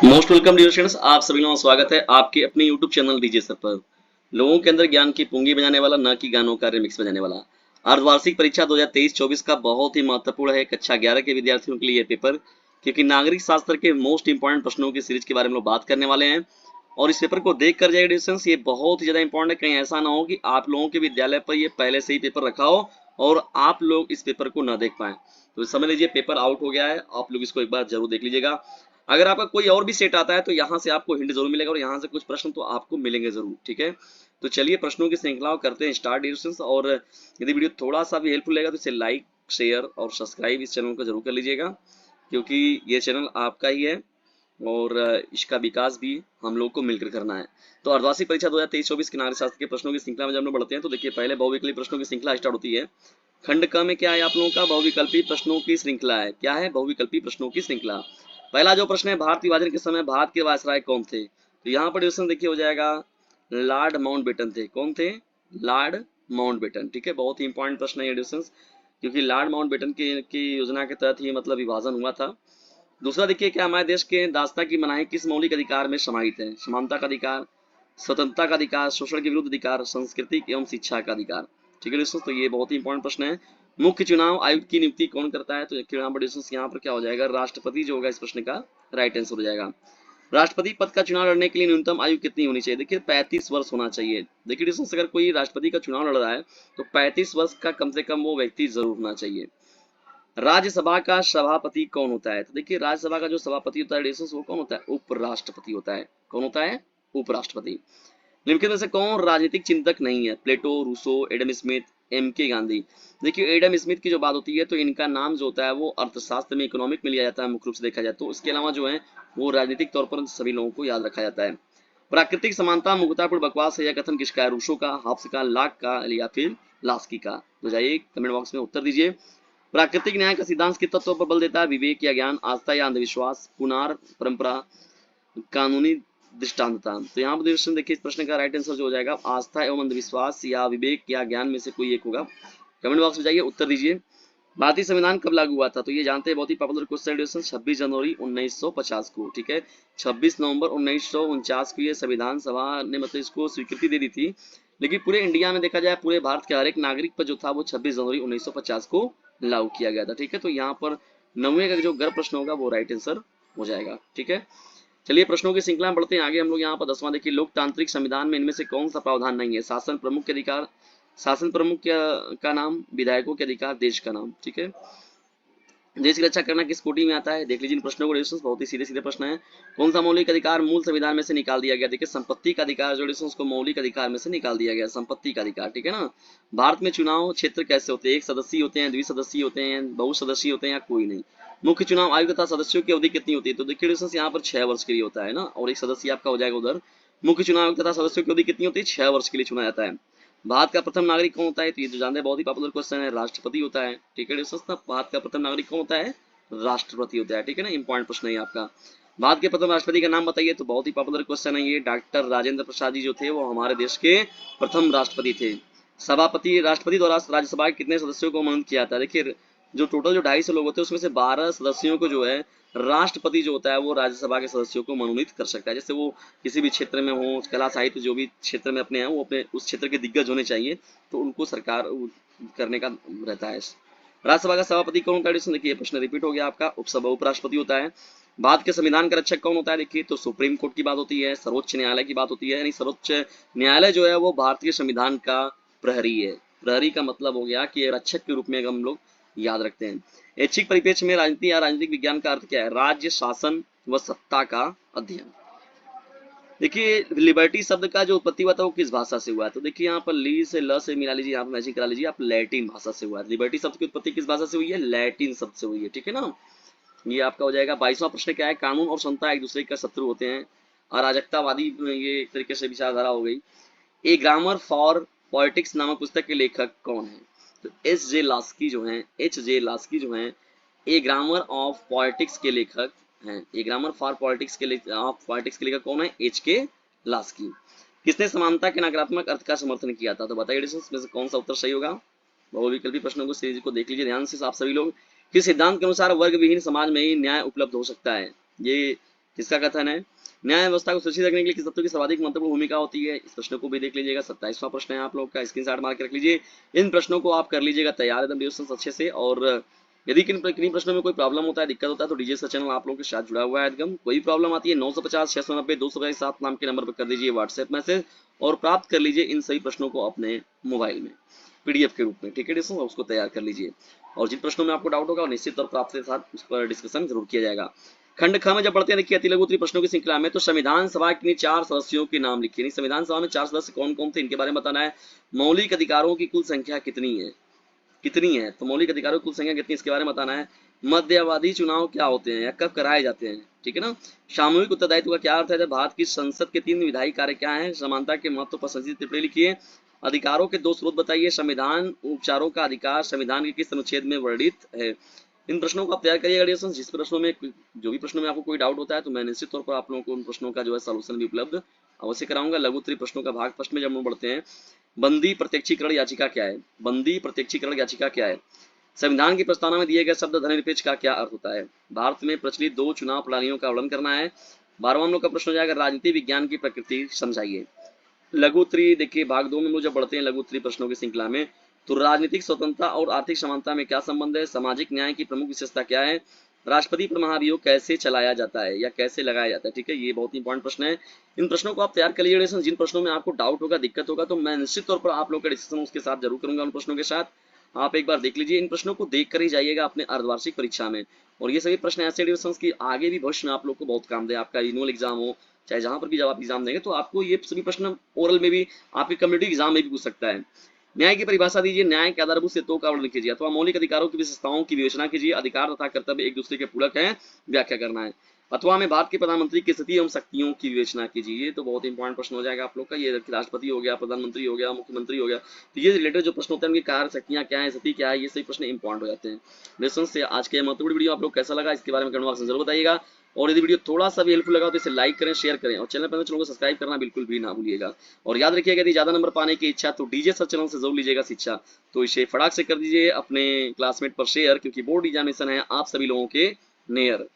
Most welcome dear students, आप सभी लोगों का स्वागत है आपके अपने यूट्यूब चैनल डीजे सर पर। लोगों के अंदर ज्ञान की पूंगी बजाने वाला, न कि गानों का रिमिक्स बजाने वाला। अर्धवार्षिक परीक्षा 2023-24 का बहुत ही महत्वपूर्ण है कक्षा 11 के विद्यार्थियों के लिए ये पेपर, क्योंकि नागरिक शास्त्र के मोस्ट इंपॉर्टेंट प्रश्नों की सीरीज के बारे में लोग बात करने वाले हैं। और इस पेपर को देख कर जाइए डिस्टेंस, ये बहुत ही ज्यादा इंपॉर्टेंट है। कहीं ऐसा ना हो कि आप लोगों के विद्यालय पर ये पहले से ही पेपर रखा हो और आप लोग इस पेपर को न देख पाए। तो समझ लीजिए पेपर आउट हो गया है, आप लोग इसको एक बार जरूर देख लीजिएगा। अगर आपका कोई और भी सेट आता है तो यहाँ से आपको हिंट जरूर मिलेगा और यहाँ से कुछ प्रश्न तो आपको मिलेंगे जरूर। ठीक है, तो चलिए प्रश्नों की श्रृंखला करते हैं स्टार्ट डिस्टेंस। और यदि वीडियो थोड़ा सा भी हेल्पफुल लगेगा तो इसे लाइक, शेयर और सब्सक्राइब इस चैनल को जरूर कर लीजिएगा, क्योंकि ये चैनल आपका ही है और इसका विकास भी हम लोग को मिलकर करना है। तो अर्धवार्षिक परीक्षा 2023-24 के नागरिक शास्त्र के प्रश्नों की श्रृंखला में जब हम लोग बढ़ते हैं तो देखिए पहले बहुविकल्पी प्रश्नों की श्रृंखला स्टार्ट होती है। खंड क में क्या है आप लोगों का? बहुविकल्पी प्रश्नों की श्रृंखला है। क्या है? बहुविकल्पी प्रश्नों की श्रृंखला। पहला जो प्रश्न है, भारत विभाजन के समय भारत के वायसराय कौन थे? तो यहाँ पर क्वेश्चन देखिए हो जाएगा लॉर्ड माउंटबेटन थे। कौन थे? Lord Mountbatten. ठीक है, बहुत ही इंपॉर्टेंट प्रश्न है ये क्वेश्चन, क्योंकि लॉर्ड माउंटबेटन की योजना के तहत ही मतलब विभाजन हुआ था। दूसरा देखिए, क्या हमारे देश के दासता की मनाही किस मौलिक अधिकार में समाहित है? समानता का अधिकार, स्वतंत्रता का अधिकार, शोषण के विरुद्ध अधिकार, सांस्कृतिक एवं शिक्षा का अधिकार। ठीक है दोस्तों, तो ये बहुत ही इंपॉर्टेंट प्रश्न है। मुख्य चुनाव आयुक्त की नियुक्ति कौन करता है? तो यहाँ पर क्या हो जाएगा? राष्ट्रपति जो होगा इस प्रश्न का राइट आंसर हो जाएगा। राष्ट्रपति पद का चुनाव लड़ने के लिए न्यूनतम आयु कितनी होनी चाहिए? देखिए 35 वर्ष होना चाहिए। देखिए दोस्तों, अगर कोई राष्ट्रपति का चुनाव लड़ रहा है तो 35 वर्ष का कम से कम वो व्यक्ति जरूर होना चाहिए। राज्यसभा का सभापति कौन होता है? तो देखिए राज्यसभा का जो सभापति होता है वो कौन होता है? उपराष्ट्रपति होता है। कौन होता है? उपराष्ट्रपति। निम्नलिखित में से कौन राजनीतिक चिंतक नहीं है? प्लेटो, रूसो, एडम स्मिथ, एम के गांधी। देखिए एडम स्मिथ की जो बात होती है तो इनका नाम जो होता है वो अर्थशास्त्र में, इकोनॉमिक में लिया जाता है मुख्य रूप से देखा जाए तो। इसके अलावा जो है वो राजनीतिक तौर पर सभी लोगों को याद रखा जाता है। प्राकृतिक समानता मुग्धतापूर्ण बकवास है, यह कथन किसका है? रूसो का, हाफ्स का, लाक का या फिर लास्की का? तो जाइए कमेंट बॉक्स में उत्तर दीजिए। प्राकृतिक न्याय का सिद्धांत किस तत्व पर बल देता है? विवेक या ज्ञान, आस्था या अंधविश्वास, पुनार परंपरा, कानूनी दृष्टांतता। तो यहाँ पर देखिए इस प्रश्न का राइट आंसर जो हो जाएगा आस्था एवं अंधविश्वास या विवेक या ज्ञान में से कोई एक होगा। कमेंट बॉक्स में जाइए उत्तर दीजिए। भारतीय संविधान कब लागू हुआ था? तो ये जानते हैं, बहुत ही पॉपुलर क्वेश्चन, 26 जनवरी 1950 को। ठीक है, 26 नवंबर 1949 को ये संविधान सभा ने मतलब इसको स्वीकृति दे दी थी। लेकिन पूरे इंडिया में देखा जाए, पूरे भारत के हर एक नागरिक पर जो था वो 26 जनवरी 1950 को लागू किया गया था। ठीक है, तो यहाँ पर 9वें का जो गर्भ प्रश्न होगा वो राइट आंसर हो जाएगा। ठीक है, चलिए प्रश्नों की श्रृंखला में बढ़ते हैं आगे। हम लोग यहाँ पर 10वां देखिए, लोकतांत्रिक संविधान में इनमें से कौन सा प्रावधान नहीं है? शासन प्रमुख के अधिकार, शासन प्रमुख का नाम, विधायकों के अधिकार, देश का नाम। ठीक है, देश की रक्षा करना किस कोटि में आता है? देख लीजिए इन प्रश्नों को, डिस्टेंस बहुत ही सीधे सीधे प्रश्न है। कौन सा मौलिक अधिकार मूल संविधान में से निकाल दिया गया? देखिए संपत्ति का अधिकार जो डिस्टेंस को मौलिक अधिकार में से निकाल दिया गया, संपत्ति का अधिकार। ठीक है ना। भारत में चुनाव क्षेत्र कैसे होते हैं? एक सदस्यीय होते हैं, द्विसदस्यीय होते हैं, बहुसदस्यीय होते हैं या कोई नहीं? मुख्य चुनाव आयुक्त तथा सदस्यों की अवधि कितनी होती है? तो देखिए डिस्टेंस यहाँ पर 6 वर्ष के लिए होता है ना, और एक सदस्य आपका हो जाएगा उधर। मुख्य चुनाव आयुक्त तथा सदस्यों की अवधि कितनी होती है? 6 वर्ष के लिए चुना जाता है। भारत का प्रथम नागरिक कौन होता है? तो ये जो जानते हैं बहुत ही पॉपुलर क्वेश्चन है, राष्ट्रपति होता है। ठीक है डिस्टेंस, भारत का प्रथम नागरिक कौन होता है? राष्ट्रपति होता है। ठीक है ना, इंपॉर्टेंट प्रश्न है आपका। भारत के प्रथम राष्ट्रपति का नाम बताइए? तो बहुत ही पॉपुलर क्वेश्चन है ये, डॉक्टर राजेंद्र प्रसाद जी जो थे वो हमारे देश के प्रथम राष्ट्रपति थे। सभापति, राष्ट्रपति द्वारा राज्यसभा के कितने सदस्यों को मनोनीत किया था? देखिए जो टोटल जो 250 लोग होते हैं उसमें से 12 सदस्यों को जो है राष्ट्रपति जो होता है वो राज्यसभा के सदस्यों को मनोनीत कर सकता है। जैसे वो किसी भी क्षेत्र में हो, कला साहित्य जो भी क्षेत्र में अपने हैं, वो अपने उस क्षेत्र के दिग्गज होने चाहिए, तो उनको सरकार करने का रहता है। राज्यसभा का सभापति कौन होता है? देखिए प्रश्न रिपीट हो गया आपका, उपराष्ट्रपति होता है। भारत के संविधान का रक्षक कौन होता है? देखिए तो सुप्रीम कोर्ट की बात होती है, सर्वोच्च न्यायालय की बात होती है। यानी सर्वोच्च न्यायालय जो है वो भारतीय संविधान का प्रहरी है। प्रहरी का मतलब हो गया कि रक्षक के रूप में हम लोग याद रखते हैं। ऐच्छिक परिप्रेक्ष्य में राजनीति या राजनीतिक विज्ञान का अर्थ क्या है? राज्य शासन व सत्ता का अध्ययन। देखिए लिबर्टी शब्द का जो उत्पत्ति हुआ था वो किस भाषा से हुआ है? तो देखिए यहाँ पर ली से ल से मिला लीजिए, यहाँ पर मैचिंग करा लीजिए आप, लैटिन भाषा से हुआ है। लिबर्टी शब्द की उत्पत्ति किस भाषा से हुई है? लैटिन शब्द से हुई है। ठीक है ना, ये आपका हो जाएगा। 22वां प्रश्न क्या है? कानून और समता एक दूसरे का शत्रु होते हैं। अराजकतावादी, ये एक तरीके से विचारधारा हो गई। ए ग्रामर फॉर पॉलिटिक्स नामक पुस्तक के लेखक कौन है? तो एच.जे. लास्की जो है, एच.जे. लास्की जो है ए ग्रामर ऑफ पॉलिटिक्स के लेखक हैं। ए ग्रामर फॉर पॉलिटिक्स के लेखक कौन है? एच.के. लास्की। किसने समानता के नकारात्मक अर्थ का समर्थन किया था? तो बताइए इसमें से कौन सा उत्तर सही होगा? बहुविकल्पी प्रश्नों को सीरीज को देख लीजिए ध्यान से आप सभी लोग। किस सिद्धांत के अनुसार वर्ग विहीन समाज में ही न्याय उपलब्ध हो सकता है? ये किसका कथन है? न्याय व्यवस्था को सुरक्षित रखने के लिए किस तत्व की सर्वाधिक महत्वपूर्ण भूमिका होती है? इस प्रश्न को भी देख लीजिएगा। 27वां प्रश्न है आप लोग का, स्क्रीनशॉट मार के रख लीजिए। इन प्रश्नों को आप कर लीजिएगा तैयार एकदम डिस्कशन अच्छे से। और यदि किन्हीं प्रश्नों में कोई प्रॉब्लम होता है, दिक्कत होता है, तो डीजे सर चैनल आप लोगों के साथ जुड़ा हुआ है एकदम। कोई प्रॉब्लम आती है 950 690 227 नाम के नंबर पर कर दीजिए व्हाट्सएप मैसेज और प्राप्त कर लीजिए इन सभी प्रश्नों को अपने मोबाइल में पीडीएफ के रूप में, ठीक है डिस्कशन, उसको तैयार कर लीजिए। और जिन प्रश्नों में आपको डाउट होगा निश्चित तौर पर आपके साथ उस पर डिस्कशन जरूर किया जाएगा। खंड ख में जब पढ़ते हैं देखिए अति लघु उत्तरीय प्रश्नों की श्रृंखला में, तो संविधान सभा के 4 सदस्यों के नाम लिखिए। नहीं, संविधान सभा में 4 सदस्य कौन कौन थे इनके बारे में बताना है। मौलिक अधिकारों की कुल संख्या कितनी है, तो मौलिक अधिकारों की कुल संख्या कितनी, इसके बारे में बताना है। मध्यावधि चुनाव क्या होते हैं या कब कराए जाते हैं, ठीक है ना। सामूहिक उत्तरदायित्व का क्या अर्थ है, भारत की संसद के 3 विधायी कार्य क्या है। समानता के महत्व पर संक्षिप्त टिप्पणी लिखिए। अधिकारों के 2 स्रोत बताइए। संविधान उपचारों का अधिकार संविधान के किस अनुच्छेद में वर्णित है। इन प्रश्नों को आप तैयार करिएगा। जिस प्रश्नों में जो भी प्रश्नों में आपको कोई डाउट होता है तो मैं निश्चित तौर पर आप लोगों को उन प्रश्नों का जो है सॉल्यूशन भी उपलब्ध अवश्य कराऊंगा। लघु उत्तरीय प्रश्नों का भाग फर्स्ट में जब हम बढ़ते हैं, बंदी प्रत्यक्षीकरण याचिका क्या है। बंदी प्रत्यक्षीकरण याचिका क्या है। संविधान की प्रस्तावना में दिए गए शब्द धर्मनिरपेक्ष का क्या अर्थ होता है। भारत में प्रचलित 2 चुनाव प्रणालियों का वर्णन करना है। 12वां हम लोग का प्रश्न हो जाएगा राजनीति विज्ञान की प्रकृति समझाइए। लघु उत्तरीय देखिए भाग 2 में हम लोग जब बढ़ते हैं लघु उत्तरीय प्रश्नों की श्रृंखला में, तो राजनीतिक स्वतंत्रता और आर्थिक समानता में क्या संबंध है। सामाजिक न्याय की प्रमुख विशेषता क्या है। राष्ट्रपति पर महाभियोग कैसे चलाया जाता है या कैसे लगाया जाता है, ठीक है, ये बहुत इंपॉर्टेंट प्रश्न है। इन प्रश्नों को आप तैयार कर लीजिए। जिन प्रश्नों में आपको डाउट होगा, दिक्कत होगा, तो मैं निश्चित तौर पर आप लोग का डिस्कशन उसके साथ जरूर करूंगा। उन प्रश्नों के साथ आप एक बार देख लीजिए। इन प्रश्नों को देख कर ही जाइएगा अपने अर्धवार्षिक परीक्षा में। और ये सभी प्रश्न ऐसे डिविजन की आगे भी भविष्य में आप लोग को बहुत काम दे। आपका रिन्यूअल एग्जाम हो, चाहे जहां पर भी जब आप एग्जाम देंगे, तो आपको ये सभी प्रश्न ओरल में भी, आपके कम्युनिटी एग्जाम में भी पूछ सकता है। न्याय की परिभाषा दीजिए। न्याय के आधारभूत सिद्धांतों का वर्णन कीजिए। अथवा मौलिक अधिकारों की विशेषताओं की विवेचना कीजिए। अधिकार तथा कर्तव्य एक दूसरे के पूरक हैं, व्याख्या करना है। अथवा में भारत के प्रधानमंत्री की स्थिति एवं शक्तियों की विवेचना कीजिए। ये तो बहुत इंपॉर्टेंट प्रश्न हो जाएगा आप लोग का। ये राष्ट्रपति हो गया, प्रधानमंत्री हो गया, मुख्यमंत्री हो गया, तो ये रिलेटेड जो प्रश्न होते हैं उनकी कार्य शक्तियां क्या है, स्थिति क्या है, ये सही प्रश्न इंपॉर्टेंट हो जाते हैं। लेसन से आज के महत्वपूर्ण वीडियो आप लोग कैसा लगा इसके बारे में कमेंट बॉक्स में जरूर बताइएगा। और यदि वीडियो थोड़ा सा भी हेल्पफुल लगा तो इसे लाइक करें, शेयर करें और चैनल पर चैनल को सब्सक्राइब करना बिल्कुल भी ना भूलिएगा। और याद रखिएगा यदि ज्यादा नंबर पाने की इच्छा तो डीजे सर चैनल से जरूर लीजिएगा शिक्षा, तो इसे फटाक से कर दीजिए अपने क्लासमेट पर शेयर, क्योंकि बोर्ड एग्जामिनेशन है आप सभी लोगों के नियर।